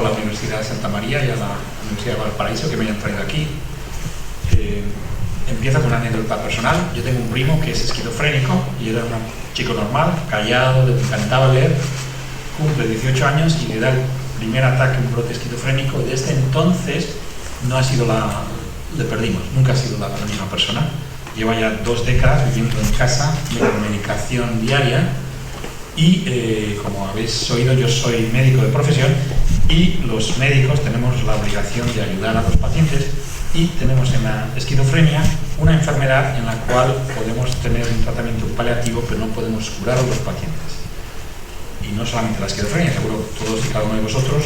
la Universidad de Santa María y a la Universidad de Valparaíso que me hayan traído aquí. Empieza con una anécdota personal. Yo tengo un primo que es esquizofrénico y era un chico normal, callado, le encantaba leer. Cumple 18 años y le da el primer ataque, un brote esquizofrénico. Desde entonces no ha sido le perdimos, nunca ha sido la misma persona. Lleva ya 2 décadas viviendo en casa, con medicación diaria. Y como habéis oído, yo soy médico de profesión y los médicos tenemos la obligación de ayudar a los pacientes. Y tenemos en la esquizofrenia una enfermedad en la cual podemos tener un tratamiento paliativo, pero no podemos curar a los pacientes. Y no solamente la esquizofrenia, seguro que todos y cada uno de vosotros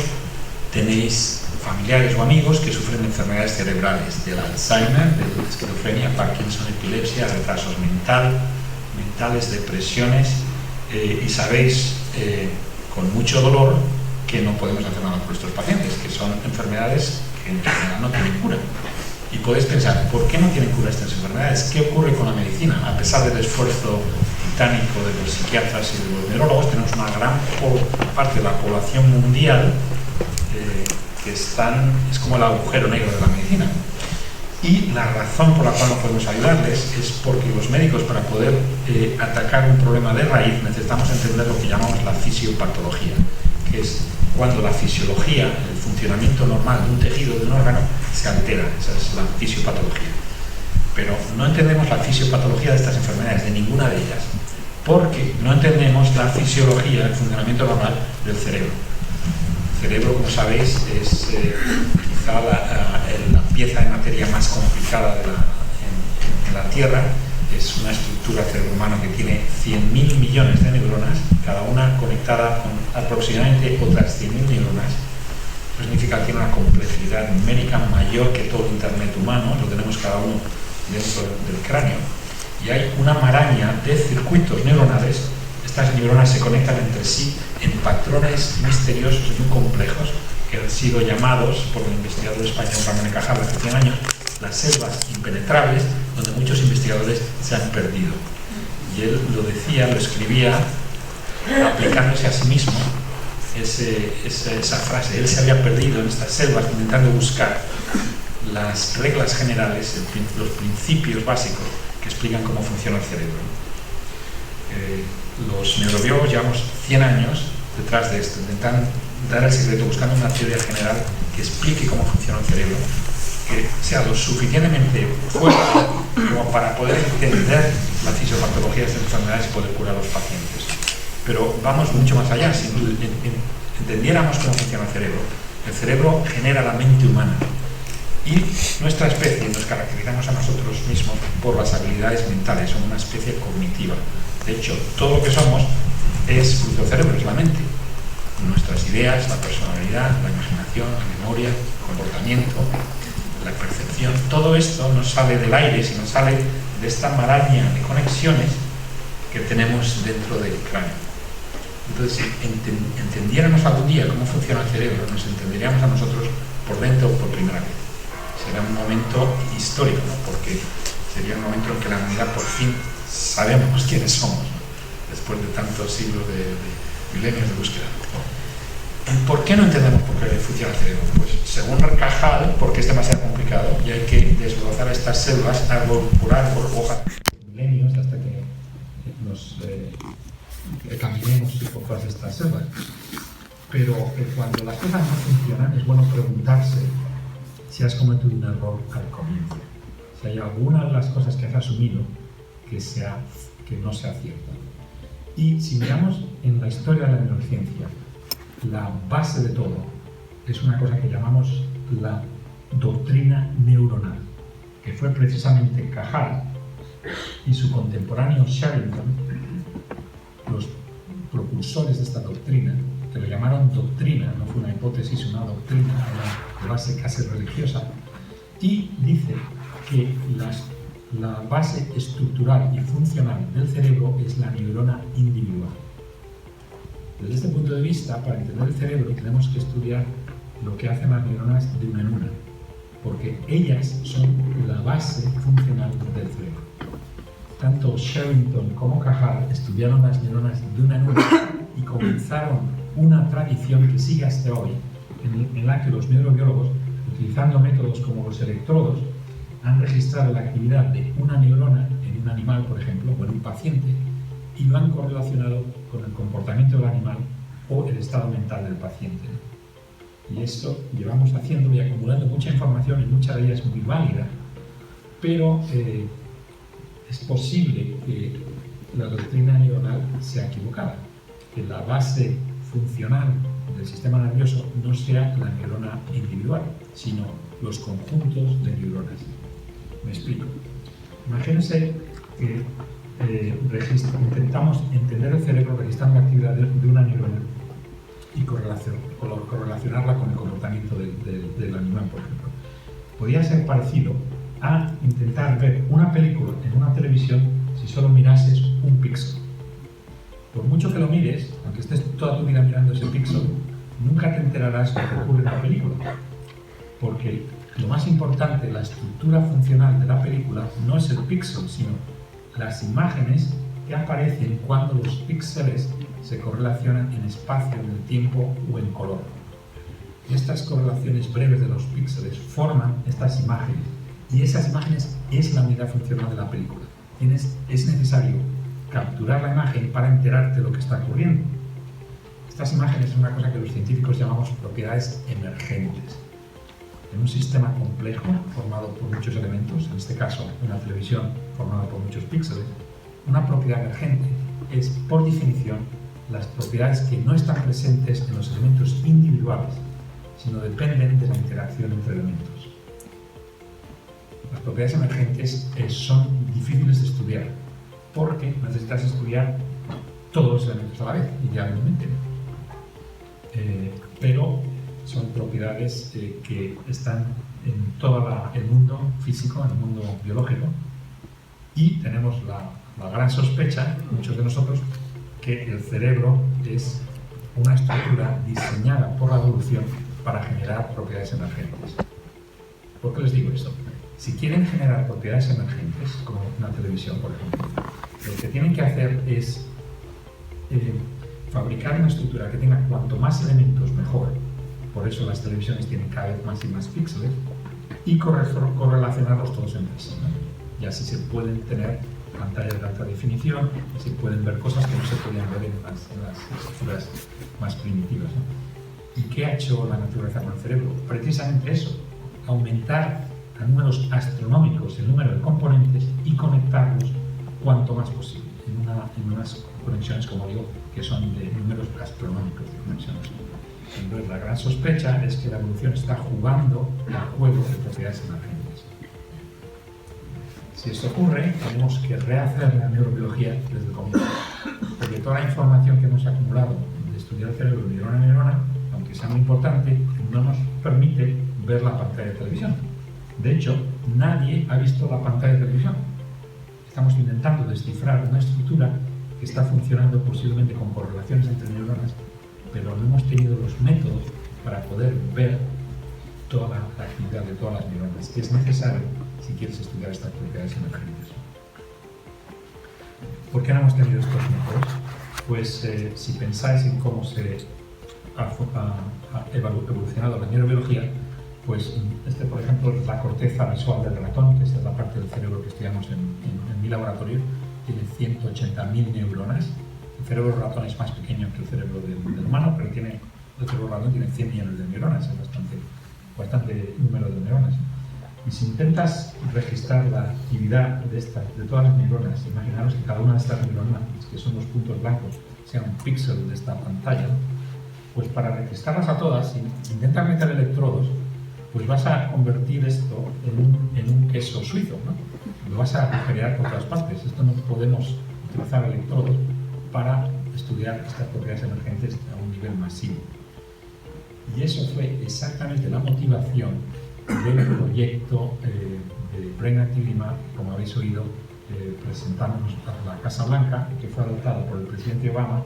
tenéis familiares o amigos que sufren de enfermedades cerebrales, del Alzheimer, de la esquizofrenia, Parkinson, epilepsia, retrasos mentales, depresiones, y sabéis con mucho dolor que no podemos hacer nada por estos pacientes, que son enfermedades que en general no tienen cura. Y podéis pensar, ¿por qué no tienen cura estas enfermedades? ¿Qué ocurre con la medicina? A pesar del esfuerzo titánico de los psiquiatras y de los neurólogos, tenemos una gran parte de la población mundial que es como el agujero negro de la medicina. Y la razón por la cual no podemos ayudarles es porque los médicos, para poder atacar un problema de raíz, necesitamos entender lo que llamamos la fisiopatología, que es cuando la fisiología, el funcionamiento normal de un tejido, de un órgano, se altera. Esa es la fisiopatología. Pero no entendemos la fisiopatología de estas enfermedades, de ninguna de ellas, porque no entendemos la fisiología, el funcionamiento normal del cerebro. El cerebro, como sabéis, es quizá la pieza de materia más complicada en la Tierra. Es una estructura cerebro humano que tiene 100.000 millones de neuronas, cada una conectada con aproximadamente otras 100.000 neuronas. Eso significa que tiene una complejidad numérica mayor que todo el Internet humano, lo tenemos cada uno dentro del cráneo. Y hay una maraña de circuitos neuronales. Estas neuronas se conectan entre sí en patrones misteriosos y muy complejos que han sido llamados por el investigador español Ramón y Cajal hace 100 años las selvas impenetrables, donde muchos investigadores se han perdido. Y él lo decía, lo escribía, aplicándose a sí mismo esa frase. Él se había perdido en estas selvas intentando buscar las reglas generales, los principios básicos que explican cómo funciona el cerebro. Los neurobiólogos llevamos 100 años detrás de esto, intentan dar el secreto, buscando una teoría general que explique cómo funciona el cerebro, que sea lo suficientemente fuerte como para poder entender la fisiopatología de estas enfermedades y poder curar a los pacientes. Pero vamos mucho más allá. Si entendiéramos cómo funciona el cerebro genera la mente humana. Y nuestra especie nos caracterizamos a nosotros mismos por las habilidades mentales, somos una especie cognitiva. De hecho, todo lo que somos es fruto del cerebro, es la mente. Nuestras ideas, la personalidad, la imaginación, la memoria, el comportamiento, la percepción, todo esto no sale del aire, sino sale de esta maraña de conexiones que tenemos dentro del cráneo. Entonces, si entendiéramos algún día cómo funciona el cerebro, nos entenderíamos a nosotros por dentro por primera vez. Será un momento histórico, ¿no? Porque sería un momento en que la humanidad por fin sabemos quiénes somos, ¿no? Después de tantos siglos de milenios de búsqueda. ¿Por qué no entendemos por qué funciona el cerebro? Pues según Cajal, porque es demasiado complicado y hay que desglosar estas selvas árbol por árbol, hoja milenios, hasta que nos caminemos por todas estas selvas. Pero cuando las cosas no funcionan, es bueno preguntarse si has cometido un error al comienzo. Si hay alguna de las cosas que has asumido que no sea cierta. Y si miramos en la historia de la neurociencia, la base de todo es una cosa que llamamos la doctrina neuronal, que fue precisamente Cajal y su contemporáneo Sherrington, los propulsores de esta doctrina, que lo llamaron doctrina, no fue una hipótesis, una doctrina, era de base casi religiosa, y dice que la base estructural y funcional del cerebro es la neurona individual. Desde este punto de vista, para entender el cerebro, tenemos que estudiar lo que hacen las neuronas de una en una, porque ellas son la base funcional del cerebro. Tanto Sherrington como Cajal estudiaron las neuronas de una en una y comenzaron una tradición que sigue hasta hoy, en la que los neurobiólogos, utilizando métodos como los electrodos, han registrado la actividad de una neurona en un animal, por ejemplo, o en un paciente, y lo han correlacionado con el comportamiento del animal o el estado mental del paciente. Y esto llevamos haciendo y acumulando mucha información, y mucha de ella es muy válida, pero es posible que la doctrina neuronal sea equivocada, que la base funcional del sistema nervioso no sea la neurona individual, sino los conjuntos de neuronas. Me explico. Imagínense que intentamos entender el cerebro registrando la actividad de una neurona y correlacionarla con el comportamiento del animal, por ejemplo. Podría ser parecido a intentar ver una película en una televisión si solo mirases un píxel. Por mucho que lo mires, aunque estés toda tu vida mirando ese píxel, nunca te enterarás de lo que ocurre en la película. Porque lo más importante, la estructura funcional de la película, no es el píxel, sino las imágenes que aparecen cuando los píxeles se correlacionan en espacio, en el tiempo o en color. Estas correlaciones breves de los píxeles forman estas imágenes, y esas imágenes es la unidad funcional de la película. Es necesario capturar la imagen para enterarte de lo que está ocurriendo. Estas imágenes son una cosa que los científicos llamamos propiedades emergentes. En un sistema complejo, formado por muchos elementos, en este caso una televisión formada por muchos píxeles, una propiedad emergente es, por definición, las propiedades que no están presentes en los elementos individuales, sino dependen de la interacción entre elementos. Las propiedades emergentes son difíciles de estudiar, porque necesitas estudiar todos los elementos a la vez, idealmente. Pero son propiedades que están en todo el mundo físico, en el mundo biológico, y tenemos la gran sospecha, muchos de nosotros, que el cerebro es una estructura diseñada por la evolución para generar propiedades emergentes. ¿Por qué les digo esto? Si quieren generar propiedades emergentes, como una televisión, por ejemplo, lo que tienen que hacer es fabricar una estructura que tenga cuanto más elementos mejor. Por eso las televisiones tienen cada vez más y más píxeles, y correlacionarlos todos entre sí, ¿no? Y así se pueden tener pantallas de alta definición, y se pueden ver cosas que no se podían ver en las estructuras más primitivas, ¿no? ¿Y qué ha hecho la naturaleza con el cerebro? Precisamente eso, aumentar a números astronómicos el número de componentes y conectarlos cuanto más posible, en unas conexiones, como digo, que son de números astronómicos de conexiones. Entonces, la gran sospecha es que la evolución está jugando al juego de propiedades emergentes. Si esto ocurre, tenemos que rehacer la neurobiología desde el comienzo, porque toda la información que hemos acumulado de estudiar el cerebro de neurona a neurona, aunque sea muy importante, no nos permite ver la pantalla de televisión. De hecho, nadie ha visto la pantalla de televisión. Estamos intentando descifrar una estructura que está funcionando posiblemente con correlaciones entre neuronas, pero no hemos tenido los métodos para poder ver toda la actividad de todas las neuronas, que es necesario si quieres estudiar estas propiedades emergentes. ¿Por qué no hemos tenido estos métodos? Pues si pensáis en cómo se ha evolucionado la neurobiología, pues por ejemplo, es la corteza visual del ratón, que es la parte del cerebro que estudiamos en mi laboratorio, tiene 180.000 neuronas. El cerebro del ratón es más pequeño que el cerebro del humano, pero el cerebro del ratón tiene 100 millones de neuronas, es bastante número de neuronas. Y si intentas registrar la actividad de todas las neuronas, imaginaros que cada una de estas neuronas, que son los puntos blancos, sea un píxel de esta pantalla, pues para registrarlas a todas, si intentas meter electrodos, pues vas a convertir esto en un queso suizo, ¿no? Lo vas a generar por todas partes. Esto no podemos utilizar electrodos para estudiar estas propiedades emergentes a un nivel masivo. Y eso fue exactamente la motivación del proyecto de Brain Activity Map, como habéis oído, presentándonos a la Casa Blanca, que fue adoptado por el presidente Obama,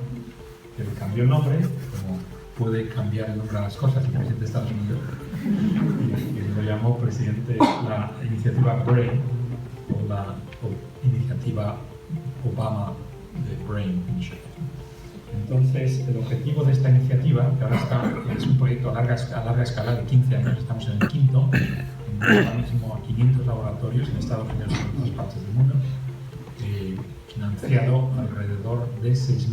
que le cambió el nombre, como puede cambiar el nombre a las cosas el presidente de Estados Unidos, y lo llamó la iniciativa Brain, o iniciativa Obama de Brain Initiative. Entonces, el objetivo de esta iniciativa, que ahora es un proyecto a larga escala de 15 años, estamos en el quinto, ahora mismo a 500 laboratorios en Estados Unidos y en otras partes del mundo, financiado alrededor de 6.000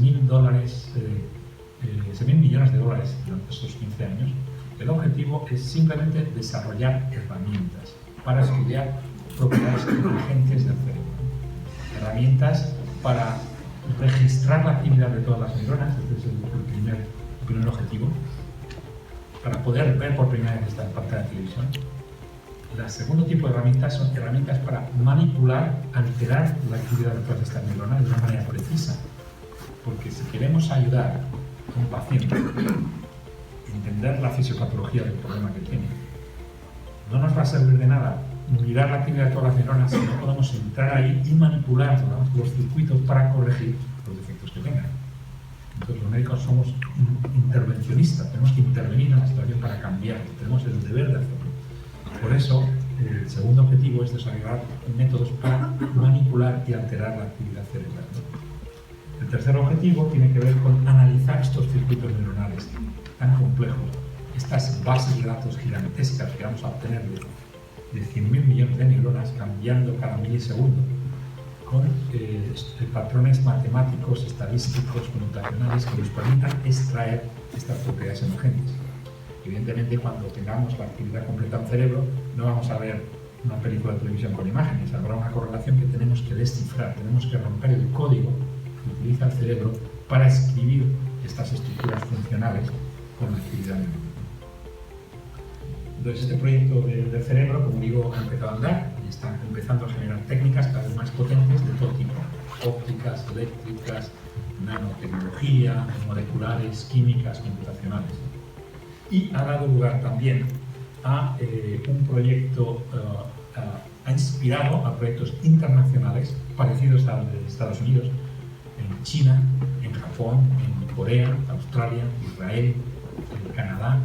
millones de dólares durante estos 15 años. El objetivo es simplemente desarrollar herramientas para estudiar propiedades inteligentes del cerebro. Herramientas para registrar la actividad de todas las neuronas, este es el primer objetivo, para poder ver por primera vez esta pantalla de televisión. El segundo tipo de herramientas son herramientas para manipular, alterar la actividad de todas estas neuronas de una manera precisa. Porque si queremos ayudar a un paciente a entender la fisiopatología del problema que tiene, no nos va a servir de nada mirar la actividad de todas las neuronas si no podemos entrar ahí y manipular los circuitos para corregir los defectos que tengan. Entonces los médicos somos intervencionistas, tenemos que intervenir en la situación para cambiar, tenemos el deber de hacerlo. Por eso, el segundo objetivo es desarrollar métodos para manipular y alterar la actividad cerebral. El tercer objetivo tiene que ver con analizar estos circuitos neuronales tan complejos, estas bases de datos gigantescas que vamos a obtener de 100.000 millones de neuronas cambiando cada milisegundo, con patrones matemáticos, estadísticos, computacionales que nos permitan extraer estas propiedades emergentes. Evidentemente, cuando tengamos la actividad completa del cerebro, no vamos a ver una película de televisión con imágenes, habrá una correlación que tenemos que descifrar, tenemos que romper el código que utiliza el cerebro para escribir estas estructuras funcionales con la actividad neuronal. Entonces, este proyecto del cerebro, como digo, ha empezado a andar y está empezando a generar técnicas cada vez más potentes de todo tipo: ópticas, eléctricas, nanotecnología, moleculares, químicas, computacionales. Y ha dado lugar también a un proyecto, ha inspirado a proyectos internacionales parecidos al de Estados Unidos, en China, en Japón, en Corea, Australia, Israel, Canadá,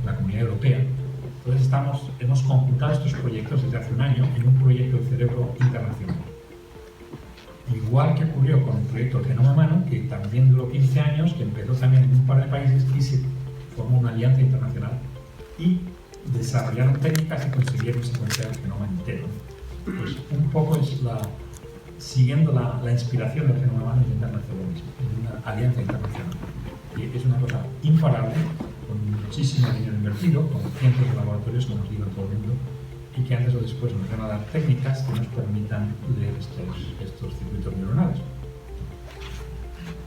la Comunidad Europea. Entonces hemos conjuntado estos proyectos desde hace un año en un proyecto de cerebro internacional. Igual que ocurrió con el proyecto Genoma Humano, que también duró 15 años, que empezó también en un par de países y se formó una alianza internacional y desarrollaron técnicas y consiguieron secuenciar el genoma entero. Pues un poco es siguiendo la inspiración del Genoma Humano, intentando hacer lo mismo, en una alianza internacional. Y es una cosa imparable, con muchísimo dinero invertido, con cientos de laboratorios que nos digan todo el mundo, y que antes o después nos van a dar técnicas que nos permitan leer estos circuitos neuronales.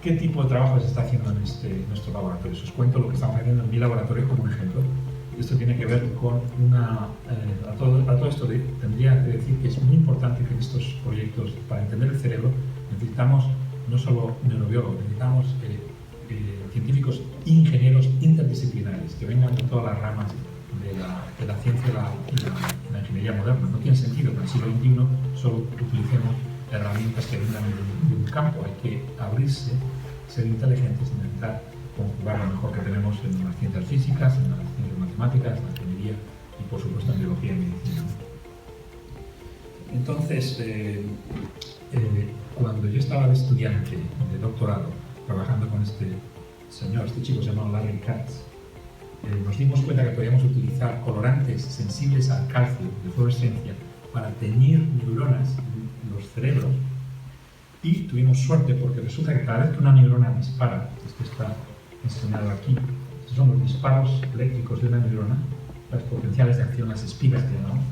¿Qué tipo de trabajo se está haciendo en nuestros laboratorios? Os cuento lo que estamos haciendo en mi laboratorio como un ejemplo. Esto tiene que ver con a todo esto tendría que decir que es muy importante que en estos proyectos, para entender el cerebro, necesitamos no solo neurobiólogos, necesitamos científicos e ingenieros interdisciplinares que vengan de todas las ramas de la ciencia y la ingeniería moderna. No tiene sentido que en el siglo XXI solo utilicemos herramientas que vengan de un campo. Hay que abrirse, ser inteligentes, intentar conjugar lo mejor que tenemos en las ciencias físicas, en las ciencias matemáticas, en la ingeniería y, por supuesto, en biología y medicina. Entonces, cuando yo estaba de estudiante de doctorado, trabajando con este chico se llamaba Larry Katz, nos dimos cuenta que podíamos utilizar colorantes sensibles al calcio de fluorescencia para teñir neuronas en los cerebros, y tuvimos suerte porque resulta que cada vez que una neurona dispara, esto está enseñado aquí, estos son los disparos eléctricos de una neurona, las potenciales de acción, las espigas que llamamos,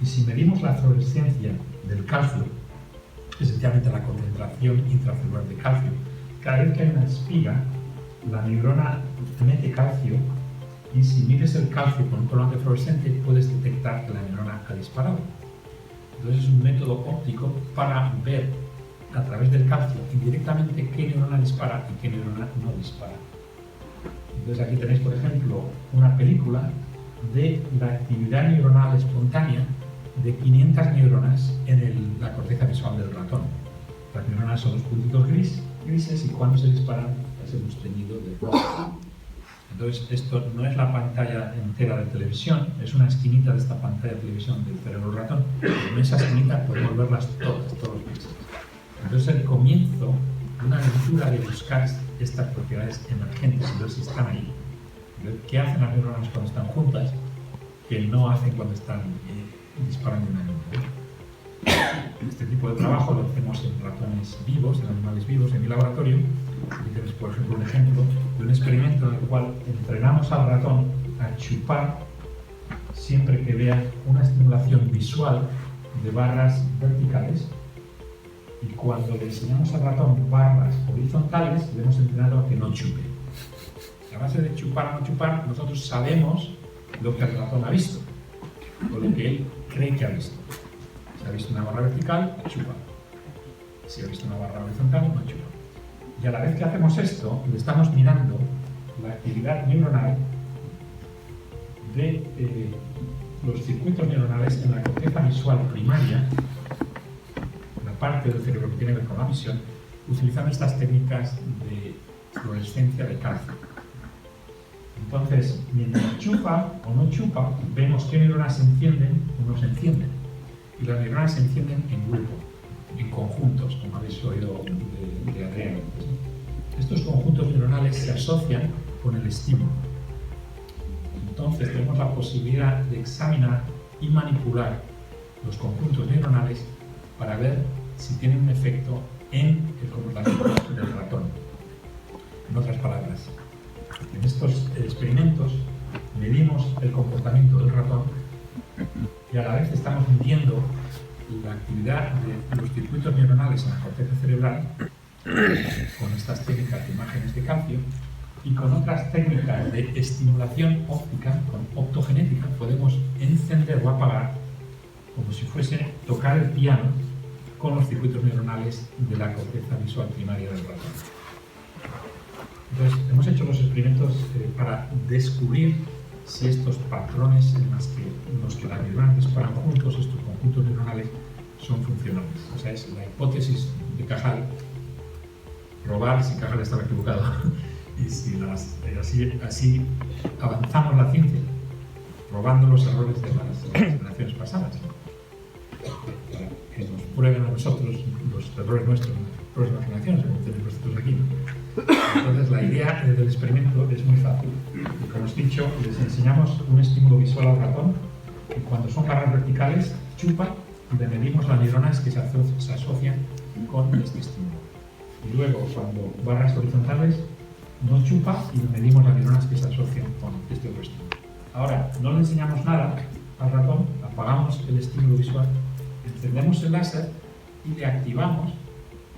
y si medimos la fluorescencia del calcio, esencialmente la concentración intracelular de calcio, cada vez que hay una espiga, la neurona mete calcio, y si mides el calcio con un colorante fluorescente puedes detectar que la neurona ha disparado. Entonces es un método óptico para ver a través del calcio indirectamente qué neurona dispara y qué neurona no dispara. Entonces aquí tenéis, por ejemplo, una película de la actividad neuronal espontánea de 500 neuronas en la corteza visual del ratón. Las neuronas son los puntitos grises y cuando se disparan las hemos teñido de rojo. Entonces esto no es la pantalla entera de televisión, es una esquinita de esta pantalla de televisión del cerebro del ratón. En esa esquinita podemos verlas todos los píxeles. Entonces el comienzo una aventura de buscar estas propiedades emergentes y ver si están ahí. Ver qué hacen las neuronas cuando están juntas, que no hacen cuando están disparando una neuronal. Este tipo de trabajo lo hacemos en ratones vivos, en animales vivos, en mi laboratorio. Aquí tienes, por ejemplo, un ejemplo de un experimento en el cual entrenamos al ratón a chupar siempre que vea una estimulación visual de barras verticales, y cuando le enseñamos al ratón barras horizontales le hemos entrenado a que no chupe. A base de chupar o no chupar, nosotros sabemos lo que el ratón ha visto o lo que él cree que ha visto. Si ha visto una barra vertical, chupa. Si ha visto una barra horizontal, no chupa. Y a la vez que hacemos esto, le estamos mirando la actividad neuronal de los circuitos neuronales en la corteza visual primaria, la parte del cerebro que tiene que ver con la visión, utilizando estas técnicas de fluorescencia de calcio. Entonces, mientras chupa o no chupa, vemos qué neuronas se encienden o no se encienden. Y las neuronas se encienden en grupo, en conjuntos, como habéis oído de Adrián. Estos conjuntos neuronales se asocian con el estímulo. Entonces tenemos la posibilidad de examinar y manipular los conjuntos neuronales para ver si tienen un efecto en el comportamiento del ratón. En otras palabras, en estos experimentos medimos el comportamiento del ratón y a la vez estamos midiendo la actividad de los circuitos neuronales en la corteza cerebral con estas técnicas de imágenes de calcio, y con otras técnicas de estimulación óptica, con optogenética, podemos encender o apagar como si fuese tocar el piano con los circuitos neuronales de la corteza visual primaria del ratón. Entonces, hemos hecho los experimentos para descubrir si estos patrones en los que las neuronas disparan juntos, estos conjuntos neuronales, son funcionales. O sea, es la hipótesis de Cajal, probar si Cajal estaba equivocado. Y si así avanzamos la ciencia, probando los errores de las generaciones pasadas, para que nos prueben a nosotros los errores nuestros en las próximas generaciones, como tenéis vosotros aquí. Entonces, la idea del experimento es muy fácil. Como os he dicho, les enseñamos un estímulo visual al ratón, y cuando son barras verticales, chupa, y le medimos las neuronas que se asocian con este estímulo. Y luego, cuando barras horizontales, no chupa, y medimos las neuronas que se asocian con este otro estímulo. Ahora, no le enseñamos nada al ratón, apagamos el estímulo visual, encendemos el láser y le activamos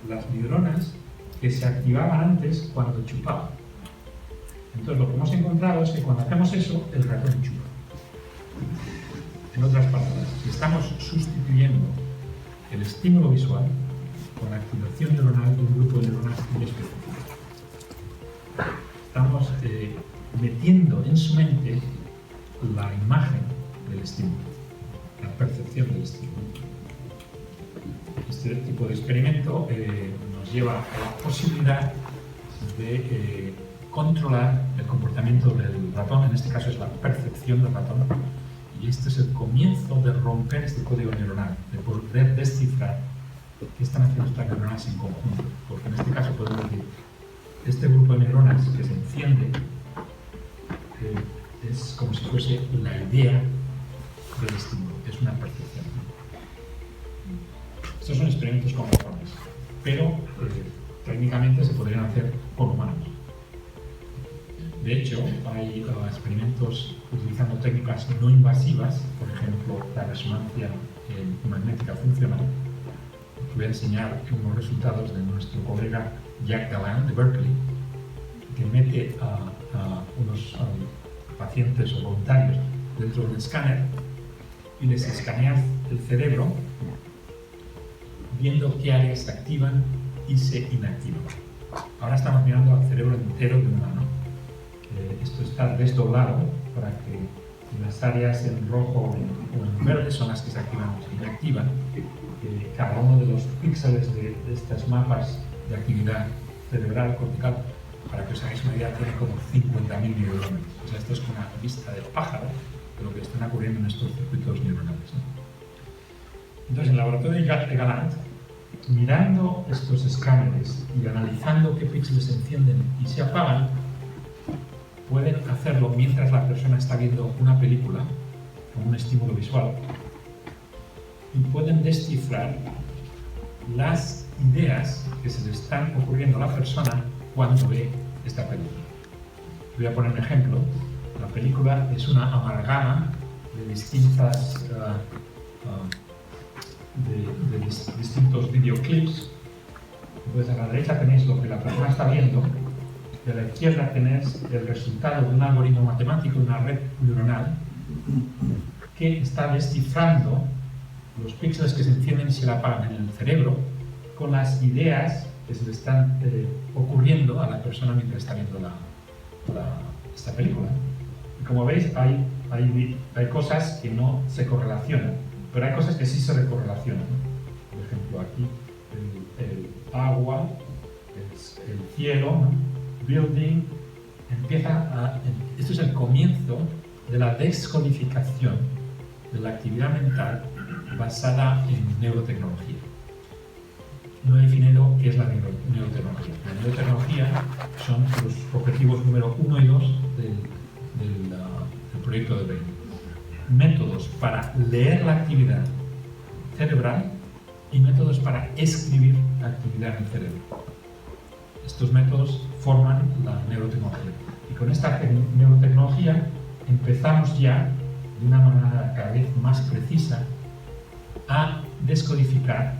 las neuronas que se activaban antes cuando chupaba. Entonces, lo que hemos encontrado es que cuando hacemos eso, el ratón chupa. En otras palabras, estamos sustituyendo el estímulo visual con la activación neuronal de un grupo de neuronas muy específico. Estamos metiendo en su mente la imagen del estímulo, la percepción del estímulo. Este tipo de experimento nos lleva a la posibilidad de controlar el comportamiento del ratón, en este caso es la percepción del ratón, y este es el comienzo de romper este código neuronal, de poder descifrar qué están haciendo estas neuronas en conjunto, porque en este caso podemos decir, este grupo de neuronas que se enciende es como si fuese la idea del estímulo, es una percepción. Estos son experimentos con ratones, pero técnicamente se podrían hacer con humanos. De hecho, hay experimentos utilizando técnicas no invasivas, por ejemplo, la resonancia magnética funcional. Voy a enseñar unos resultados de nuestro colega Jack Gallant de Berkeley, que mete a unos pacientes o voluntarios dentro de un escáner y les escanea el cerebro viendo qué áreas se activan y se inactivan. Ahora estamos mirando al cerebro entero de un humano. Esto está desdoblado para que las áreas en rojo o en verde son las que se activan o se inactivan. Cada uno de los píxeles de estos mapas de actividad cerebral cortical, para que os hagáis una idea, tiene como 50.000 neuronas. O sea, esto es como una vista del pájaro de lo que están ocurriendo en estos circuitos neuronales, ¿no? Entonces, en el laboratorio de Gallant mirando estos escáneres y analizando qué píxeles se encienden y se apagan, pueden hacerlo mientras la persona está viendo una película con un estímulo visual y pueden descifrar las ideas que se le están ocurriendo a la persona cuando ve esta película. Voy a poner un ejemplo. La película es una amalgama de distintas distintos videoclips. Entonces a la derecha tenéis lo que la persona está viendo y a la izquierda tenéis el resultado de un algoritmo matemático, una red neuronal que está descifrando los píxeles que se encienden y se apagan en el cerebro con las ideas que se le están ocurriendo a la persona mientras está viendo esta película. Y como veis, hay cosas que no se correlacionan, pero hay cosas que sí se correlacionan. Por ejemplo, aquí el agua, el cielo, ¿no? Building, esto es el comienzo de la descodificación de la actividad mental basada en neurotecnología. No he definido qué es la neurotecnología. La neurotecnología son los objetivos número 1 y 2 del proyecto de Brain. Métodos para leer la actividad cerebral y métodos para escribir actividad en el cerebro. Estos métodos forman la neurotecnología. Y con esta neurotecnología empezamos ya, de una manera cada vez más precisa, a descodificar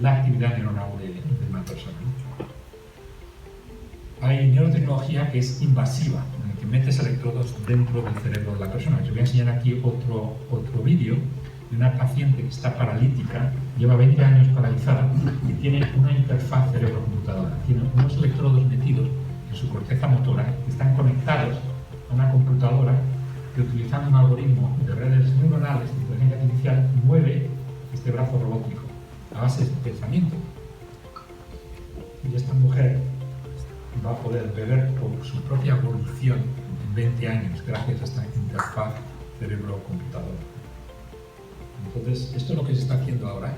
la actividad neuronal de una persona. Hay neurotecnología que es invasiva, en la que metes electrodos dentro del cerebro de la persona. Yo voy a enseñar aquí otro vídeo de una paciente que está paralítica, lleva 20 años paralizada y tiene una interfaz cerebro-computadora. Tiene unos electrodos metidos en su corteza motora que están conectados a una computadora que, utilizando un algoritmo de redes neuronales de inteligencia artificial, mueve este brazo robótico a base de pensamiento. Y esta mujer va a poder ver por su propia evolución en 20 años gracias a esta interfaz cerebro-computadora. Entonces, esto es lo que se está haciendo ahora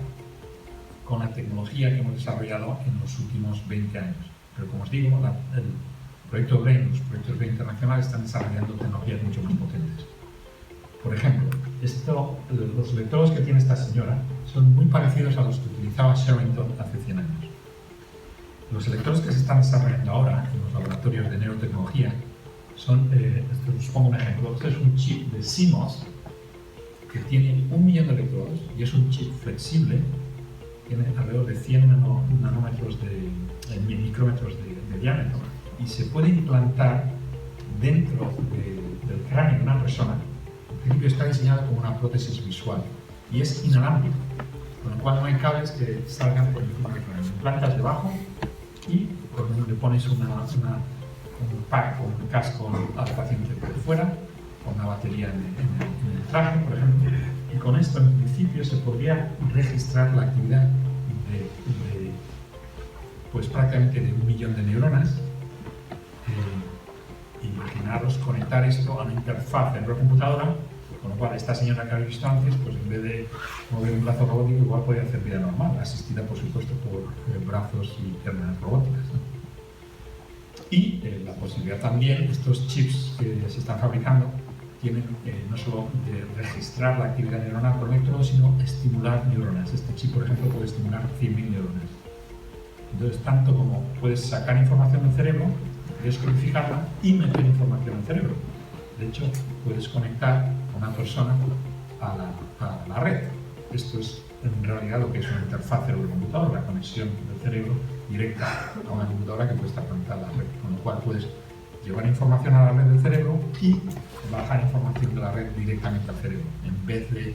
con la tecnología que hemos desarrollado en los últimos 20 años. Pero como os digo, el proyecto Brain, los proyectos Brain internacionales están desarrollando tecnologías mucho más potentes. Por ejemplo, los electrodos que tiene esta señora son muy parecidos a los que utilizaba Sherrington hace 100 años. Los electrodos que se están desarrollando ahora en los laboratorios de neurotecnología son, os pongo un ejemplo, este es un chip de CMOS que tiene 1 millón de electrodos y es un chip flexible, tiene alrededor de 100 micrómetros de diámetro y se puede implantar dentro del cráneo de una persona. En principio está diseñado como una prótesis visual y es inalámbrico, con lo cual no hay cables que salgan por encima del cráneo. Implantas debajo y le pones un pack o un casco al paciente por fuera, con una batería en el traje, por ejemplo, y con esto en principio se podría registrar la actividad pues prácticamente de 1 millón de neuronas y imaginaros conectar esto a una interfaz cerebro-computadora, con lo cual esta señora que habéis visto antes, pues en vez de mover un brazo robótico igual podría hacer vida normal, asistida por supuesto por brazos y piernas robóticas, ¿no? Y la posibilidad también, estos chips que se están fabricando tienen no solo de registrar la actividad neuronal con electrodos, sino estimular neuronas. Este chip, por ejemplo, puede estimular 100.000 neuronas. Entonces, tanto como puedes sacar información del cerebro, descodificarla y meter información al cerebro. De hecho, puedes conectar a una persona a la red. Esto es en realidad lo que es una interfaz cerebro-computadora, la conexión del cerebro directa a una computadora que puede estar conectada a la red, con lo cual puedes llevar información a la red del cerebro y bajar información de la red directamente al cerebro, en vez de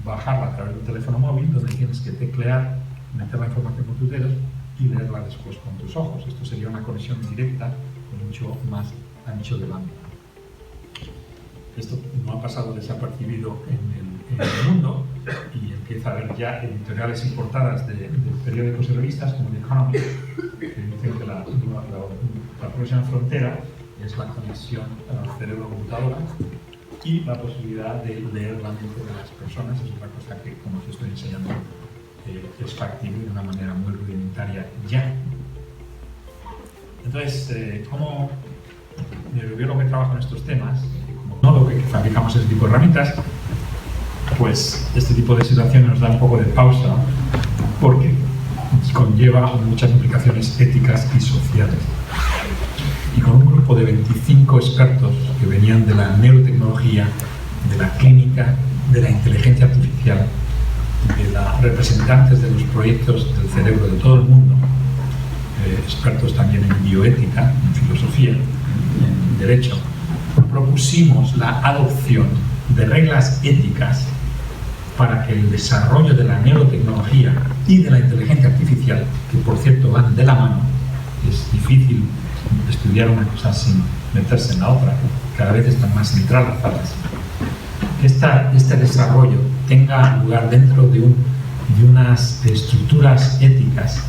bajarla a través de un teléfono móvil donde tienes que teclear, meter la información con tus dedos y leerla después con tus ojos. Esto sería una conexión directa con mucho más ancho de banda. Esto no ha pasado desapercibido en el mundo y empieza a haber ya editoriales y portadas de periódicos y revistas como The Economist que dicen que la próxima frontera es la conexión cerebro-computadora y la posibilidad de leer la mente de las personas. Es otra cosa que, como os estoy enseñando es factible de una manera muy rudimentaria ya. Entonces, ¿cómo yo lo que trabajo en estos temas? Como no lo que fabricamos este tipo de herramientas, pues este tipo de situación nos da un poco de pausa porque conlleva muchas implicaciones éticas y sociales. Y con un grupo de 25 expertos que venían de la neurotecnología, de la clínica, de la inteligencia artificial, de los representantes de los proyectos del cerebro de todo el mundo, expertos también en bioética, en filosofía, en derecho, propusimos la adopción de reglas éticas para que el desarrollo de la neurotecnología y de la inteligencia artificial, que por cierto van de la mano, es difícil estudiar una cosa sin meterse en la otra, cada vez están más entrelazadas, este desarrollo tenga lugar dentro de unas estructuras éticas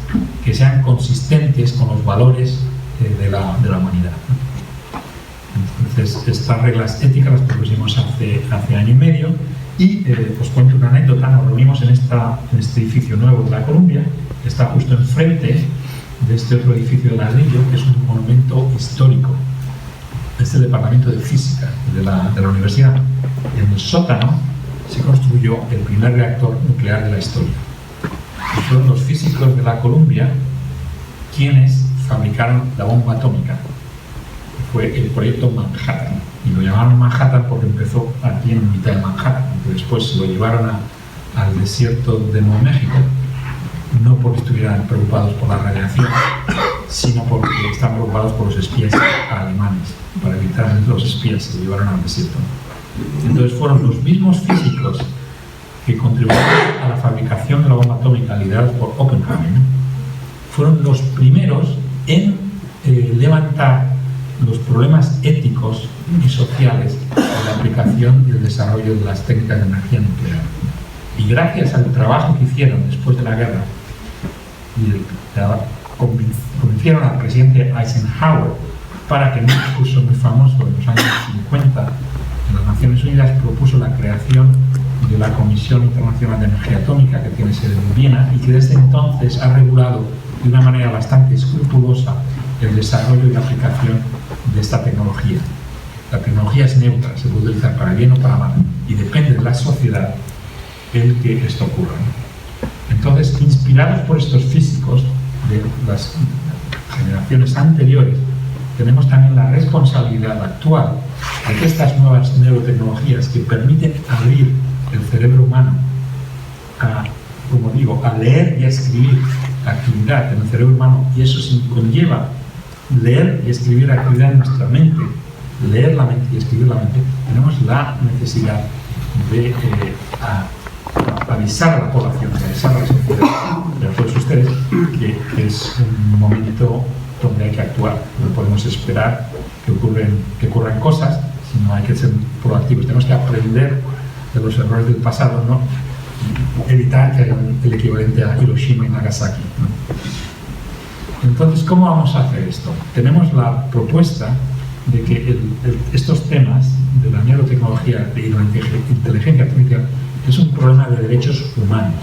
que sean consistentes con los valores de la humanidad. Entonces, estas reglas éticas las propusimos hace año y medio y os cuento una anécdota. Nos reunimos en este edificio nuevo de la Columbia, que está justo enfrente de este otro edificio de ladrillo, que es un monumento histórico. Es el departamento de física de la universidad. En el sótano se construyó el primer reactor nuclear de la historia. Y fueron los físicos de la Columbia quienes fabricaron la bomba atómica. Fue el proyecto Manhattan. Y lo llamaron Manhattan porque empezó aquí en mitad de Manhattan. Que después se lo llevaron al desierto de Nuevo México, no porque estuvieran preocupados por la radiación, sino porque estaban preocupados por los espías alemanes. Para evitar los espías se lo llevaron al desierto. Entonces fueron los mismos físicos que contribuyeron a la fabricación de la bomba atómica, liderados por Oppenheimer, fueron los primeros en levantar los problemas éticos y sociales de la aplicación y el desarrollo de las técnicas de energía nuclear. Y gracias al trabajo que hicieron después de la guerra, convencieron al presidente Eisenhower para que en un discurso muy famoso en los años 50 en las Naciones Unidas propuso la creación de la Comisión Internacional de Energía Atómica, que tiene sede en Viena, y que desde entonces ha regulado de una manera bastante escrupulosa el desarrollo y la aplicación de esta tecnología. La tecnología es neutra, se puede utilizar para bien o para mal, y depende de la sociedad el que esto ocurra. Entonces, inspirados por estos físicos de las generaciones anteriores, tenemos también la responsabilidad actual de que estas nuevas neurotecnologías que permiten abrir el cerebro humano a, como digo, a leer y a escribir actividad en el cerebro humano, y eso conlleva leer y escribir actividad en nuestra mente, leer la mente y escribir la mente, tenemos la necesidad de avisar a la población, avisar a la sociedad, y a todos ustedes, que es un momento donde hay que actuar. No podemos esperar que ocurran cosas, sino hay que ser proactivos. Tenemos que aprender de los errores del pasado, ¿no? Evitar que haya el equivalente a Hiroshima y Nagasaki, ¿no? Entonces, ¿cómo vamos a hacer esto? Tenemos la propuesta de que estos temas de la neurotecnología y la inteligencia artificial es un problema de derechos humanos.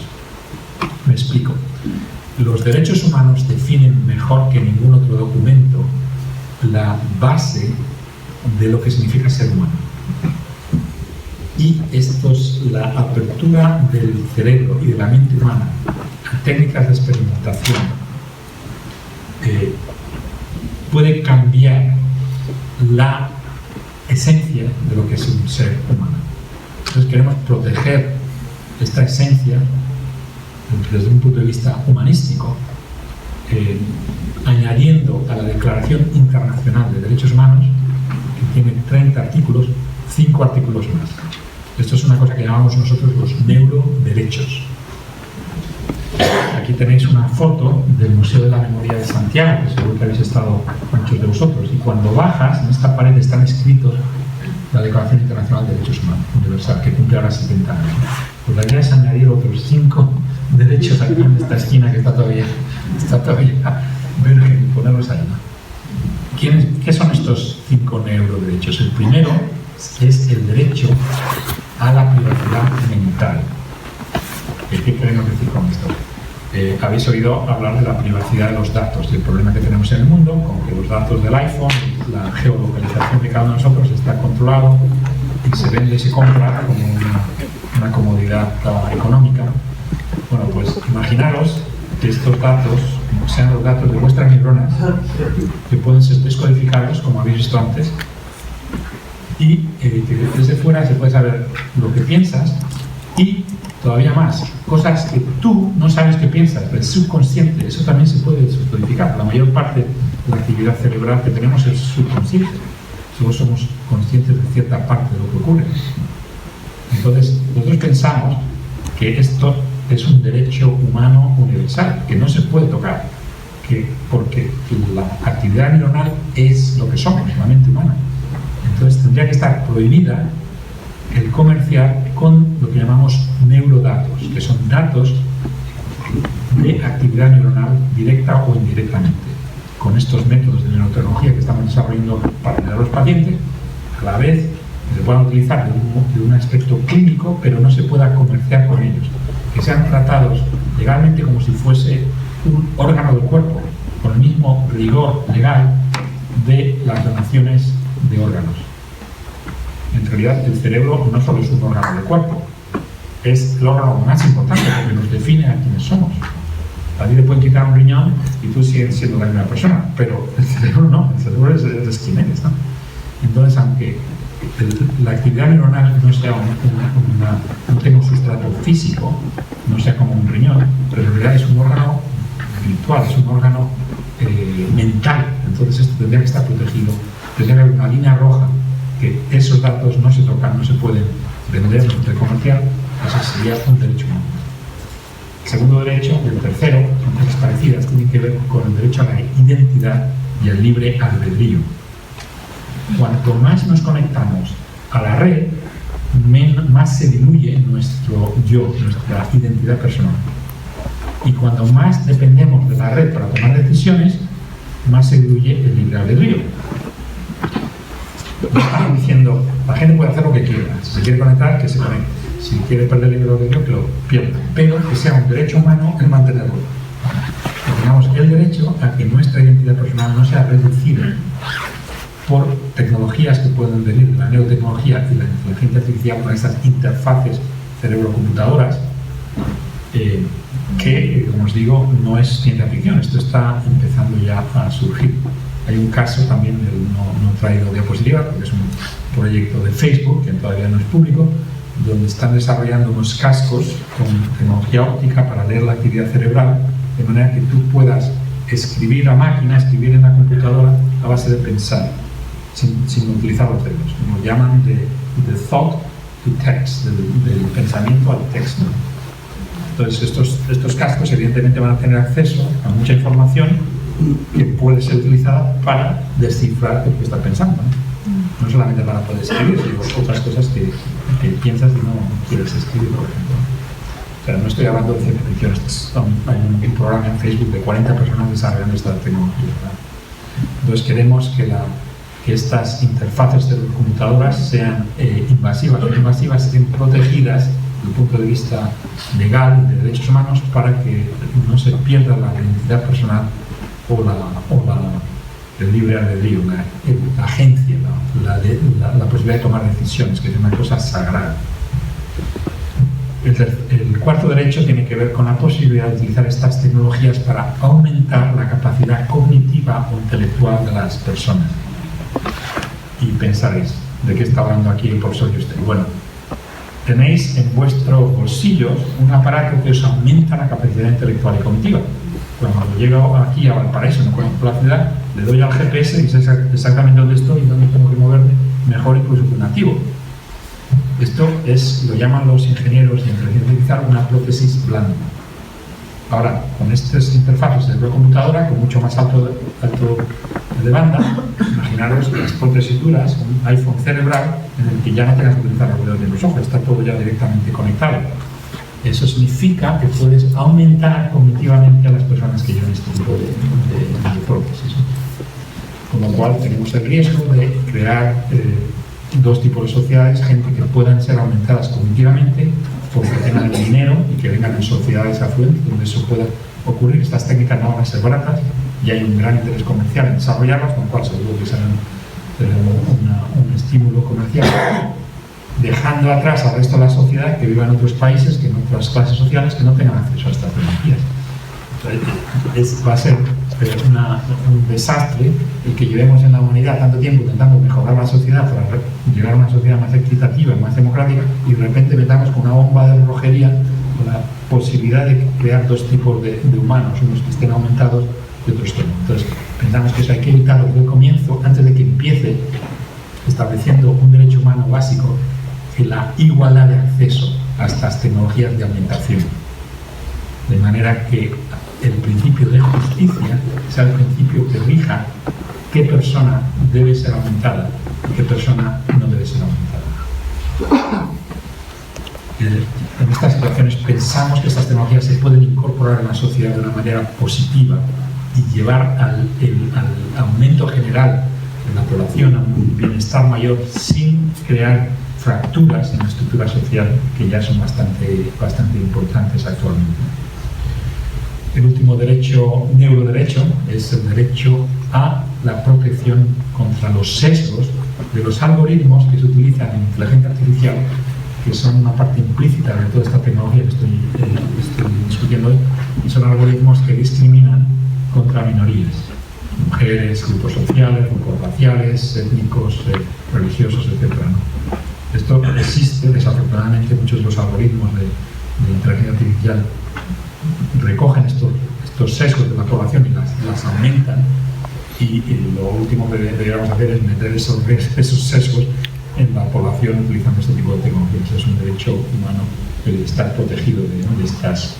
Me explico. Los derechos humanos definen mejor que ningún otro documento la base de lo que significa ser humano. Y la apertura del cerebro y de la mente humana a técnicas de experimentación puede cambiar la esencia de lo que es un ser humano. Entonces queremos proteger esta esencia desde un punto de vista humanístico, añadiendo a la Declaración Internacional de Derechos Humanos, que tiene 30 artículos, 5 artículos más. Esto es una cosa que llamamos nosotros los neuroderechos. Aquí tenéis una foto del Museo de la Memoria de Santiago, que seguro que habéis estado muchos de vosotros, y cuando bajas, en esta pared están escritos la Declaración Internacional de Derechos Humanos Universal, que cumple ahora 70 años. Pues la idea es añadir otros 5 derechos aquí en esta esquina que está todavía virgen, y ponerlos ahí, ¿no? ¿Qué son estos 5 neuroderechos? El primero es el derecho a la privacidad mental. ¿Qué queremos decir con esto? Habéis oído hablar de la privacidad de los datos, del problema que tenemos en el mundo, con que los datos del iPhone, la geolocalización de cada uno de nosotros está controlado y se vende y se compra como una comodidad económica. Bueno, pues imaginaros que estos datos sean los datos de vuestras neuronas, que pueden ser descodificados, como habéis visto antes, y desde fuera se puede saber lo que piensas y todavía más, cosas que tú no sabes que piensas, pero es subconsciente, eso también se puede descodificar. La mayor parte de la actividad cerebral que tenemos es subconsciente, solo somos conscientes de cierta parte de lo que ocurre. Entonces, nosotros pensamos que esto es un derecho humano universal, que no se puede tocar, porque la actividad neuronal es lo que somos, la mente humana. Entonces tendría que estar prohibida el comerciar con lo que llamamos neurodatos, que son datos de actividad neuronal directa o indirectamente. Con estos métodos de neurotecnología que estamos desarrollando para ayudar a los pacientes, a la vez se puedan utilizar de un aspecto clínico, pero no se pueda comerciar con ellos. Que sean tratados legalmente como si fuese un órgano del cuerpo, con el mismo rigor legal de las donaciones de órganos. En realidad, el cerebro no solo es un órgano del cuerpo, es el órgano más importante porque nos define a quienes somos. A ti te pueden quitar un riñón y tú sigues siendo la misma persona, pero el cerebro no, el cerebro es quien eres, ¿no? Entonces, aunque la actividad neuronal no sea no tenga un sustrato físico, no sea como un riñón, pero en realidad es un órgano virtual, es un órgano mental. Entonces esto tendría que estar protegido, tendría que haber una línea roja, que esos datos no se tocan, no se pueden vender, no se puede comerciar. Eso sería un derecho humano. El segundo derecho, el tercero, son cosas parecidas, tienen que ver con el derecho a la identidad y al libre albedrío. Cuanto más nos conectamos a la red, más se diluye nuestro yo, nuestra identidad personal. Y cuando más dependemos de la red para tomar decisiones, más se diluye el libre albedrío. No estamos diciendo, la gente puede hacer lo que quiera, si se quiere conectar, que se conecte, si quiere perder el libre albedrío, que lo pierda, pero que sea un derecho humano el mantenerlo. Que tengamos el derecho a que nuestra identidad personal no sea reducida por tecnologías que pueden venir de la neurotecnología y la inteligencia artificial con estas interfaces cerebro-computadoras, que, como os digo, no es ciencia ficción, esto está empezando ya a surgir. Hay un caso también, no he traído diapositivas porque es un proyecto de Facebook que todavía no es público, donde están desarrollando unos cascos con tecnología óptica para leer la actividad cerebral, de manera que tú puedas escribir a máquina, escribir en la computadora a base de pensar, sin utilizar los dedos. Lo llaman de thought to text, del pensamiento al texto. Entonces estos cascos evidentemente van a tener acceso a mucha información que puede ser utilizada para descifrar lo que está pensando. No solamente para poder escribir, sino otras cosas que piensas y no quieres escribir, por ejemplo. O sea, no estoy hablando de ciencia ficción, hay un programa en Facebook de 40 personas desarrollando esta tecnología, ¿verdad? Entonces queremos que estas interfaces de computadoras sean invasivas, estén protegidas desde el punto de vista legal y de derechos humanos para que no se pierda la identidad personal o el libre albedrío, la agencia, la posibilidad de tomar decisiones, que es una cosa sagrada. El cuarto derecho tiene que ver con la posibilidad de utilizar estas tecnologías para aumentar la capacidad cognitiva o intelectual de las personas. Y pensaréis, ¿de qué está hablando aquí el profesor Yuste? Bueno, tenéis en vuestros bolsillos un aparato que os aumenta la capacidad intelectual y cognitiva. Cuando llego aquí a Valparaíso, no conozco la ciudad, le doy al GPS y sé exactamente dónde estoy y dónde tengo que moverme, mejor incluso que un nativo. Esto lo llaman los ingenieros de inteligencia artificial una prótesis blanda. Ahora, con estas interfaces de computadora, con mucho más alto de banda, imaginaros las prótesis duras, un iPhone cerebral en el que ya no tengas que utilizar los dedos de los ojos, está todo ya directamente conectado. Eso significa que puedes aumentar cognitivamente a las personas que llevan este tipo de prótesis. Con lo cual tenemos el riesgo de crear dos tipos de sociedades, gente que puedan ser aumentadas cognitivamente porque tengan el dinero y que vengan en sociedades afluentes donde eso pueda ocurrir. Estas técnicas no van a ser baratas y hay un gran interés comercial en desarrollarlas, con lo cual seguro que serán un estímulo comercial, dejando atrás al resto de la sociedad que viva en otros países, que en otras clases sociales que no tengan acceso a estas tecnologías. Va a ser un desastre el que llevemos en la humanidad tanto tiempo intentando mejorar la sociedad para llegar a una sociedad más equitativa, más democrática, y de repente metamos con una bomba de relojería con la posibilidad de crear dos tipos de humanos, unos que estén aumentados y otros que no. Entonces pensamos que eso hay que evitarlo desde el comienzo, antes de que empiece, estableciendo un derecho humano básico en la igualdad de acceso a estas tecnologías de aumentación, de manera que el principio de justicia sea el principio que rija qué persona debe ser aumentada y qué persona no debe ser aumentada. En estas situaciones pensamos que estas tecnologías se pueden incorporar en la sociedad de una manera positiva y llevar al aumento general de la población, a un bienestar mayor, sin crear fracturas en la estructura social que ya son bastante importantes actualmente. El último derecho, neuroderecho, es el derecho a la protección contra los sesgos de los algoritmos que se utilizan en inteligencia artificial, que son una parte implícita de toda esta tecnología que estoy discutiendo hoy, y son algoritmos que discriminan contra minorías, mujeres, grupos sociales, grupos raciales, étnicos, religiosos, etc. Esto existe, desafortunadamente, muchos de los algoritmos de inteligencia artificial recogen estos sesgos de la población y las aumentan, y lo último que deberíamos hacer es meter esos sesgos en la población utilizando este tipo de tecnologías. Es un derecho humano el estar protegido de estas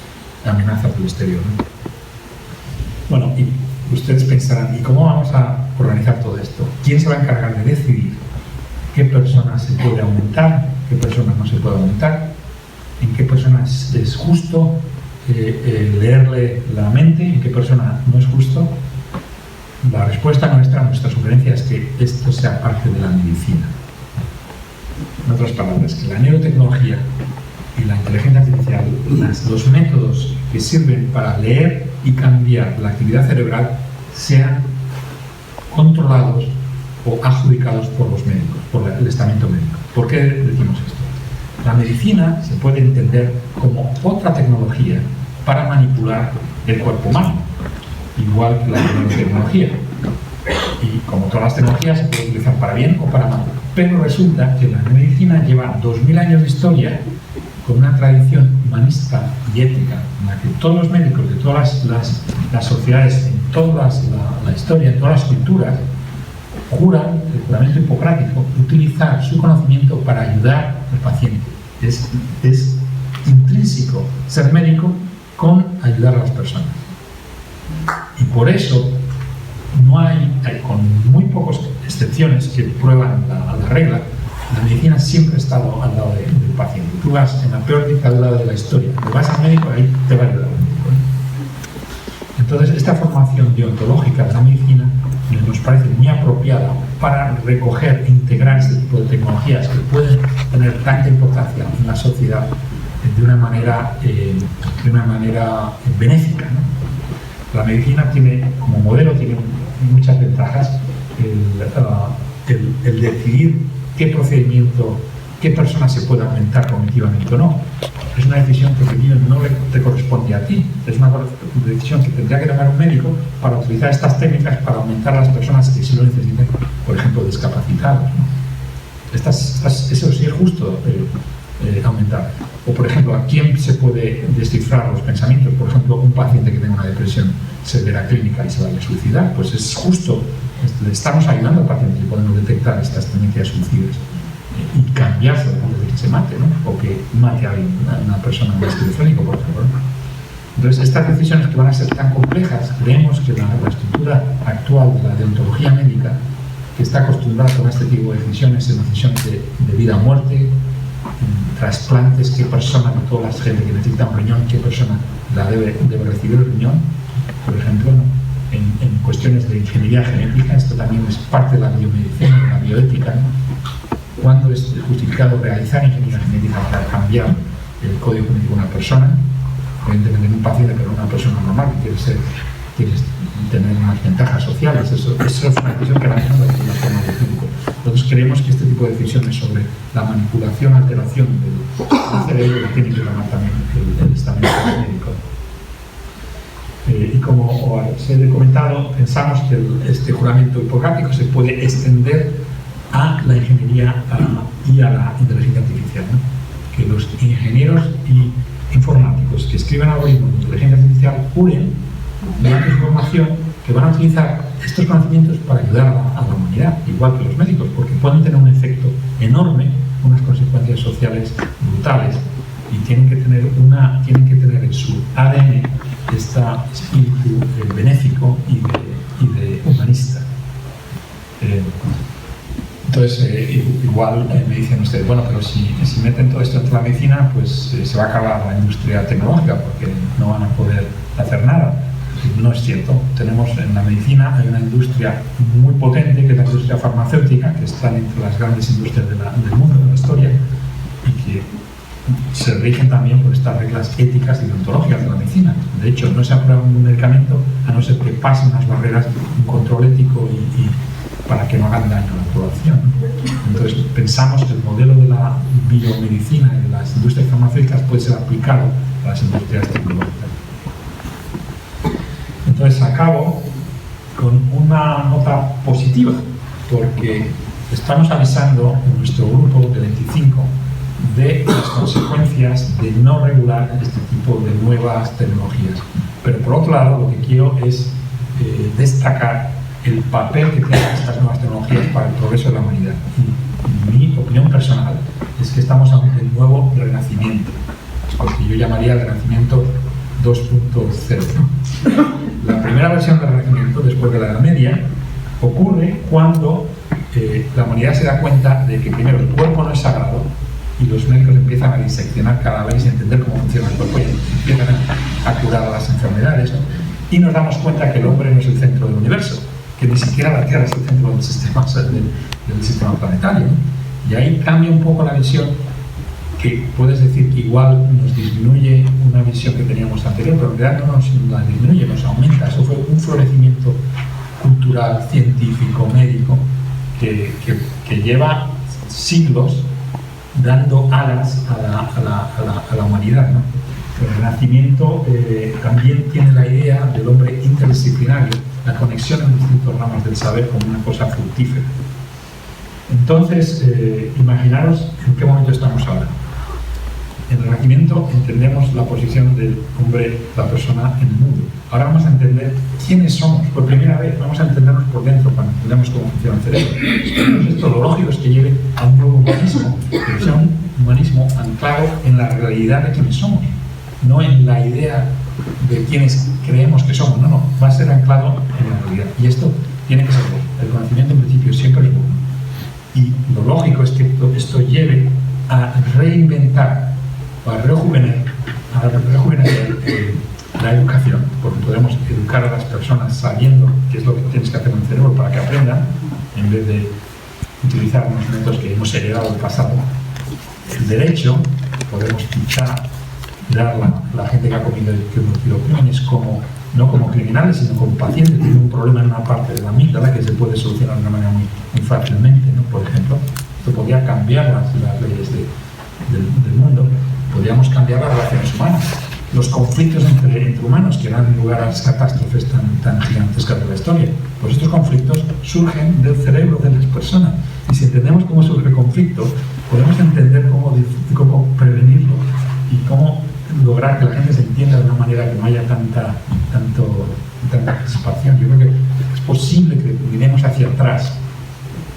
amenazas del exterior, ¿no? Bueno, y ustedes pensarán, ¿y cómo vamos a organizar todo esto? ¿Quién se va a encargar de decidir qué personas se puede aumentar, qué personas no se puede aumentar, en qué personas es justo leerle la mente, en qué persona no es justo? La respuesta nuestra sugerencia es que esto sea parte de la medicina. En otras palabras, que la neurotecnología y la inteligencia artificial, los métodos que sirven para leer y cambiar la actividad cerebral, sean controlados o adjudicados por los médicos, por el estamento médico. ¿Por qué decimos esto? La medicina se puede entender como otra tecnología para manipular el cuerpo humano, igual que la nanotecnología. Y como todas las tecnologías, se puede utilizar para bien o para mal. Pero resulta que la medicina lleva 2000 años de historia, con una tradición humanista y ética, en la que todos los médicos de todas las sociedades, en toda la historia, en todas las culturas, juran, el juramento hipocrático, utilizar su conocimiento para ayudar al paciente. Es intrínseco ser médico con ayudar a las personas. Y por eso no hay con muy pocas excepciones que prueban la regla, la medicina siempre ha estado al lado del paciente. Tú vas en la peor dictadura de la historia, te vas al médico, ahí te va a ayudar el médico. Entonces, esta formación deontológica de la medicina nos parece muy apropiada para recoger e integrar este tipo de tecnologías que pueden tener tanta importancia en la sociedad de una manera benéfica, ¿no? La medicina tiene, como modelo, tiene muchas ventajas. El decidir qué procedimiento, qué persona se puede aumentar cognitivamente o no, es una decisión que no te corresponde a ti, es una decisión que tendría que tomar un médico para utilizar estas técnicas para aumentar a las personas que sí lo necesiten, por ejemplo, discapacitados, ¿no? Eso sí es justo aumentar. O, por ejemplo, ¿a quién se puede descifrar los pensamientos? Por ejemplo, un paciente que tenga una depresión severa clínica y se vaya a suicidar, pues es justo, le estamos ayudando al paciente y podemos detectar estas tendencias suicidas y cambiarse antes de que se mate, ¿no? O que mate a una persona con esquizofrénico, por ejemplo. Entonces, estas decisiones que van a ser tan complejas, creemos que la estructura actual de la deontología médica, que está acostumbrada con este tipo de decisiones, en decisiones de vida o muerte, trasplantes, qué persona, de toda la gente que necesita un riñón, qué persona debe recibir el riñón, por ejemplo, ¿no? En cuestiones de ingeniería genética, esto también es parte de la biomedicina, de la bioética, ¿no? ¿Cuándo es justificado realizar ingeniería genética para cambiar el código genético de una persona, evidentemente de un paciente, pero una persona normal que quiere tener unas ventajas sociales. Eso es una decisión que la misma la forma de clínico. Nosotros creemos que este tipo de decisiones sobre la manipulación, alteración del cerebro la tiene que tomar también el estamento médico. Y como os he comentado, pensamos que este juramento hipocrático se puede extender a la ingeniería y a la inteligencia artificial, ¿no? Que los ingenieros y informáticos que escriben algoritmos de inteligencia artificial juren mediante su formación que van a utilizar estos conocimientos para ayudar a la humanidad, igual que los médicos, porque pueden tener un efecto enorme, unas consecuencias sociales brutales, y tienen que tener en su ADN este espíritu benéfico y de humanista. Entonces, igual me dicen ustedes, bueno, pero si meten todo esto entre la medicina, pues se va a acabar la industria tecnológica porque no van a poder hacer nada. No es cierto. Tenemos en la medicina, hay una industria muy potente, que es la industria farmacéutica, que está entre las grandes industrias del mundo, de la historia, y que se rigen también por estas reglas éticas y deontológicas de la medicina. De hecho, no se aprueba un medicamento a no ser que pasen unas barreras, un control ético y para que no hagan daño a la población. Entonces, pensamos que el modelo de la biomedicina y de las industrias farmacéuticas puede ser aplicado a las industrias tecnológicas. Entonces, acabo con una nota positiva, porque estamos avisando en nuestro grupo de 25 de las consecuencias de no regular este tipo de nuevas tecnologías. Pero por otro lado, lo que quiero es destacar el papel que tienen estas nuevas tecnologías para el progreso de la humanidad. Y mi opinión personal es que estamos ante un nuevo renacimiento, lo que yo llamaría el renacimiento 2.0. La primera versión del renacimiento, después de la Edad Media, ocurre cuando la humanidad se da cuenta de que primero el cuerpo no es sagrado, y los médicos empiezan a diseccionar cada vez y a entender cómo funciona el cuerpo y empiezan a curar las enfermedades, ¿no? Y nos damos cuenta que el hombre no es el centro del universo, que ni siquiera la Tierra es el centro del sistema planetario, ¿no? Y ahí cambia un poco la visión, que puedes decir que igual nos disminuye una visión que teníamos anterior, pero en realidad no nos la disminuye, nos aumenta. Eso fue un florecimiento cultural, científico, médico, que lleva siglos dando alas a la humanidad, ¿no? El Renacimiento también tiene la idea del hombre interdisciplinario, la conexión en distintas ramas del saber como una cosa fructífera. Entonces, imaginaros en qué momento estamos ahora. En el Renacimiento entendemos la posición del hombre, la persona en el mundo. Ahora vamos a entender quiénes somos. Por primera vez vamos a entendernos por dentro cuando entendemos cómo funciona el cerebro. Entonces, esto lo lógico es que lleve a un nuevo humanismo, pero sea un humanismo anclado en la realidad de quiénes somos, no en la idea de quienes creemos que somos. No, va a ser anclado en la realidad. Y esto tiene que ser bueno. El conocimiento en principio siempre es bueno. Y lo lógico es que esto lleve a reinventar, a rejuvenecer la educación, porque podemos educar a las personas sabiendo qué es lo que tienes que hacer en el cerebro para que aprendan, en vez de utilizar unos métodos que hemos heredado del pasado. El derecho, podemos quizá dar la gente que ha cometido crímenes no como criminales, sino como pacientes que tienen un problema en una parte de la amígdala que se puede solucionar de una manera muy fácilmente, ¿no? Por ejemplo, esto podría cambiar las leyes del mundo. Podríamos cambiar las relaciones humanas, los conflictos entre humanos que dan lugar a las catástrofes tan gigantescas de la historia. Pues estos conflictos surgen del cerebro de las personas, y si entendemos cómo surge el conflicto, podemos entender cómo prevenirlo y cómo lograr que la gente se entienda de una manera que no haya tanta crispación. Yo creo que es posible que miremos hacia atrás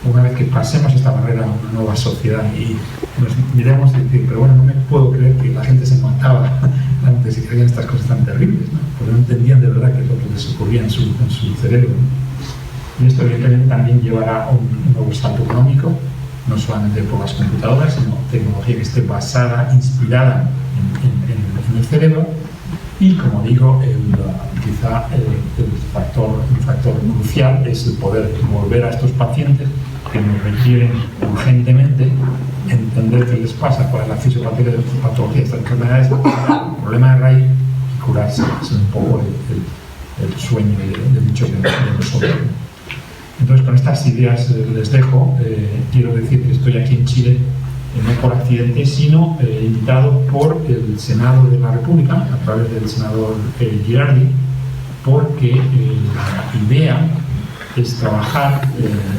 una vez que pasemos esta barrera a una nueva sociedad y nos miremos y decir, pero bueno, no me puedo creer que la gente se mataba antes y que habían estas cosas tan terribles, ¿no? Porque no entendían de verdad qué es lo que les ocurría en su cerebro, ¿no? Y esto evidentemente también llevará a un nuevo salto económico, no solamente por las computadoras, sino tecnología que esté basada, inspirada en el cerebro. Y como digo, quizá un factor crucial es el poder volver a estos pacientes que nos requieren urgentemente entender qué les pasa, cuál es la fisiopatología de estas enfermedades, el problema de raíz y curarse. Es un poco el sueño de muchos de nosotros. Entonces, con estas ideas les dejo. Quiero decir que estoy aquí en Chile no por accidente, sino invitado por el Senado de la República, a través del senador Girardi, porque la idea es trabajar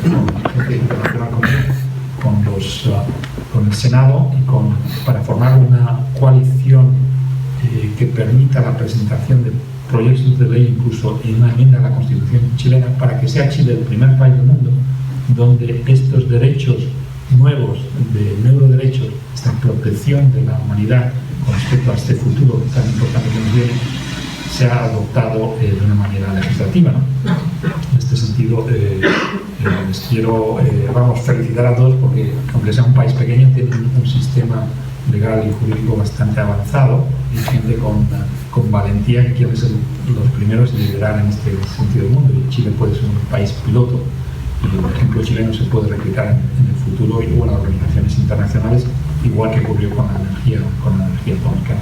con la Agencia Internacional con el Senado y para formar una coalición que permita la presentación de proyectos de ley, incluso en una enmienda a la Constitución chilena, para que sea Chile el primer país del mundo donde estos derechos nuevos de neuroderechos, esta protección de la humanidad con respecto a este futuro tan importante que nos viene, se ha adoptado de una manera legislativa, ¿no? En este sentido, les quiero felicitar a todos porque, aunque sea un país pequeño, tienen un sistema legal y jurídico bastante avanzado y gente con valentía que quieren ser los primeros en liderar en este sentido del mundo. Y Chile puede ser un país piloto y el ejemplo chileno se puede replicar en el futuro y luego en las organizaciones internacionales, igual que ocurrió con la energía atómica.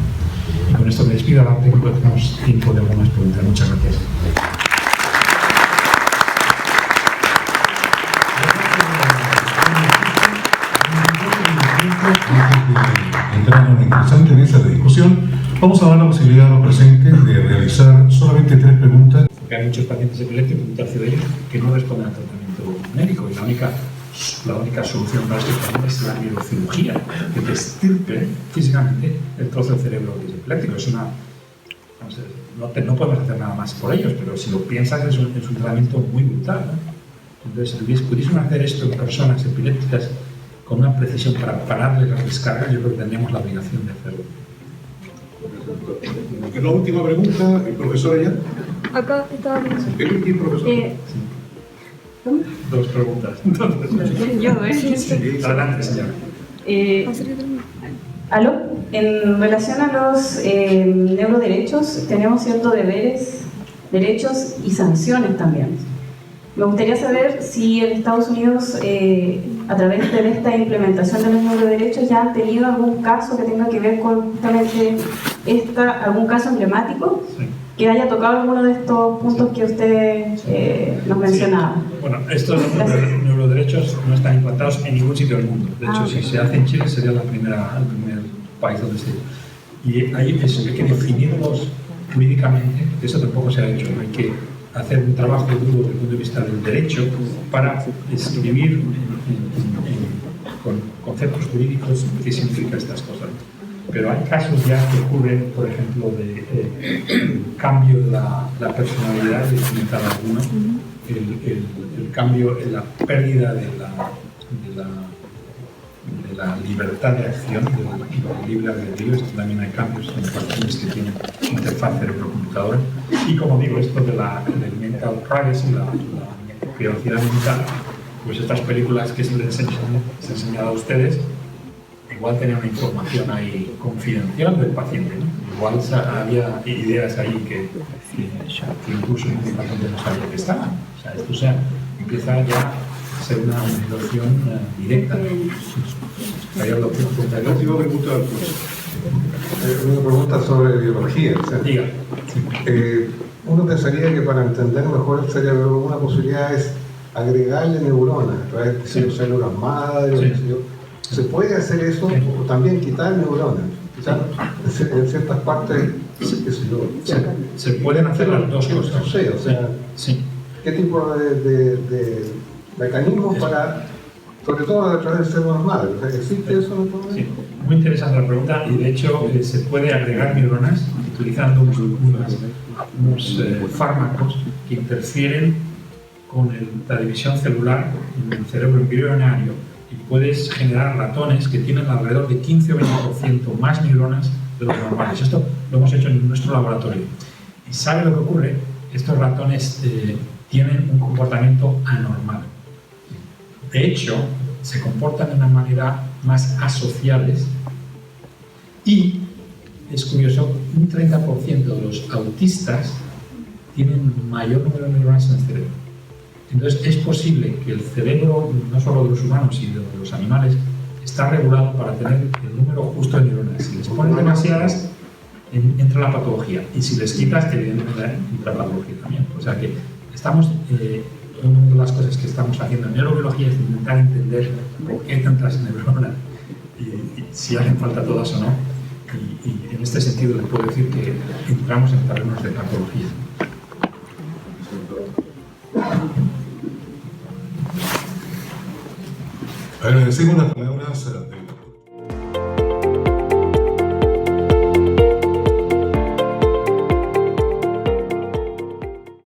Y con esto me despido. Ahora tenemos tiempo de algunas preguntas. Muchas gracias. Entrando en una interesante mesa de discusión, vamos a dar la posibilidad a los presentes de realizar solamente 3 preguntas. Porque hay muchos pacientes epilépticos, un tercio de ellos, que no responden al tratamiento médico y la única solución para este problema es la neurocirugía, que te estirpe físicamente el trozo del cerebro que es epiléptico. No podemos hacer nada más por ellos, pero si lo piensas es un tratamiento muy brutal, ¿no? Entonces, si pudiésemos hacer esto en personas epilépticas con una precisión para pararle las descargas, yo creo que tendríamos la obligación de hacerlo. La última pregunta, el profesor allá. Acá estaba pensando. ¿El profesor? Dos preguntas. Yo, Adelante, señora. ¿Aló? En relación a los neuroderechos, tenemos ciertos deberes, derechos y sanciones también. Me gustaría saber si en Estados Unidos, a través de esta implementación de los neuroderechos, ya han tenido algún caso que tenga que ver con justamente algún caso emblemático, sí, que haya tocado alguno de estos puntos que usted nos mencionaba. Sí. Bueno, estos neuroderechos no están implantados en ningún sitio del mundo. De hecho, si se hace en Chile sería el primer país donde se... Y hay que definirlos jurídicamente. Eso tampoco se ha hecho. Hay que hacer un trabajo duro desde el punto de vista del derecho para escribir con conceptos jurídicos qué significan estas cosas. Pero hay casos ya que ocurren, por ejemplo, de cambio de la personalidad de cada uno, el cambio, la pérdida de la libertad de acción, del libre albedrío. Esto también hay cambios en pacientes que tienen interfaz cerebro-computadora. Y como digo, esto del mental privacy, la privacidad mental, pues estas películas que se les he enseñado a ustedes, igual tenían una información ahí confidencial del paciente, ¿no? Igual había ideas ahí que incluso el paciente no sabía que estaban. O sea, esto empieza ya a ser una situación directa. La última pregunta al profesor. Una pregunta sobre biología. O sea, diga. Uno pensaría que para entender mejor el cerebro una posibilidad es agregarle neuronas a través de células madre. Sí. ¿Se puede hacer eso o también quitar neuronas? Quizás en ciertas partes se pueden hacer las dos cosas. Sí. ¿Qué tipo de mecanismos para, sobre todo a través del cerebro madre? O sea, ¿existe eso? Sí, muy interesante la pregunta y de hecho se puede agregar neuronas utilizando unos fármacos que interfieren con la división celular en el cerebro embrionario. Y puedes generar ratones que tienen alrededor de 15 o 20% más neuronas de los normales. Esto lo hemos hecho en nuestro laboratorio. ¿Y sabe lo que ocurre? Estos ratones tienen un comportamiento anormal. De hecho, se comportan de una manera más asociales y, es curioso, un 30% de los autistas tienen mayor número de neuronas en el cerebro. Entonces, es posible que el cerebro, no solo de los humanos y de los animales, está regulado para tener el número justo de neuronas. Si les ponen demasiadas, entra la patología. Y si les quitas, evidentemente entra la patología también. O sea que estamos, una de las cosas que estamos haciendo en neurobiología es intentar entender por qué hay tantas neuronas y si hacen falta todas o no. Y en este sentido les puedo decir que entramos en terrenos de patología. Agradecemos las palabras de